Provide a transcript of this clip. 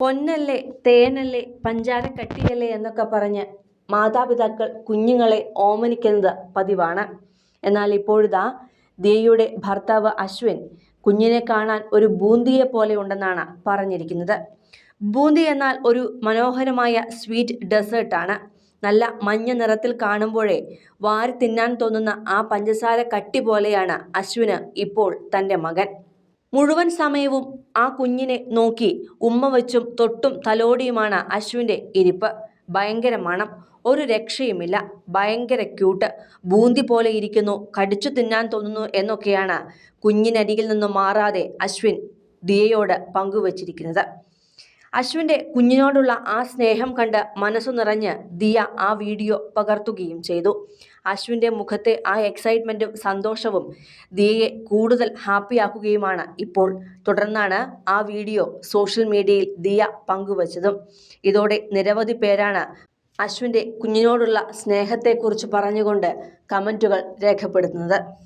പൊന്നല്ലേ, തേനല്ലേ, പഞ്ചാരക്കട്ടിയല്ലേ എന്നൊക്കെ പറഞ്ഞ് മാതാപിതാക്കൾ കുഞ്ഞുങ്ങളെ ഓമനിക്കുന്നത് പതിവാണ്. എന്നാൽ ഇപ്പോഴിതാ ദിയയുടെ ഭർത്താവ് അശ്വിൻ കുഞ്ഞിനെ കാണാൻ ഒരു ബൂന്തിയെ പോലെ ഉണ്ടെന്നാണ് പറഞ്ഞിരിക്കുന്നത്. ബൂന്തി എന്നാൽ ഒരു മനോഹരമായ സ്വീറ്റ് ഡെസേർട്ടാണ്. നല്ല മഞ്ഞ നിറത്തിൽ കാണുമ്പോഴേ വാരി തിന്നാൻ തോന്നുന്ന ആ പഞ്ചസാര കട്ടി പോലെയാണ് അശ്വിന് ഇപ്പോൾ തൻ്റെ മകൻ. മുഴുവൻ സമയവും ആ കുഞ്ഞിനെ നോക്കി ഉമ്മ വെച്ചും തൊട്ടും തലോടിയുമാണ് അശ്വിൻ്റെ ഇരിപ്പ്. ഭയങ്കര മണം, ഒരു രക്ഷയുമില്ല, ഭയങ്കര ക്യൂട്ട്, ബൂന്തി പോലെ ഇരിക്കുന്നു, കടിച്ചു തിന്നാൻ തോന്നുന്നു എന്നൊക്കെയാണ് കുഞ്ഞിനരികിൽ നിന്നും മാറാതെ അശ്വിൻ ദിയയോട് പങ്കുവച്ചിരിക്കുന്നത്. അശ്വിൻ്റെ കുഞ്ഞിനോടുള്ള ആ സ്നേഹം കണ്ട് മനസ്സു നിറഞ്ഞ് ദിയ ആ വീഡിയോ പകർത്തുകയും ചെയ്തു. അശ്വിൻ്റെ മുഖത്തെ ആ എക്സൈറ്റ്മെൻറ്റും സന്തോഷവും ദിയയെ കൂടുതൽ ഹാപ്പിയാക്കുകയുമാണ് ഇപ്പോൾ. തുടർന്നാണ് ആ വീഡിയോ സോഷ്യൽ മീഡിയയിൽ ദിയ പങ്കുവച്ചതും. ഇതോടെ നിരവധി പേരാണ് അശ്വിൻ്റെ കുഞ്ഞിനോടുള്ള സ്നേഹത്തെക്കുറിച്ച് പറഞ്ഞുകൊണ്ട് കമൻറ്റുകൾ രേഖപ്പെടുത്തുന്നത്.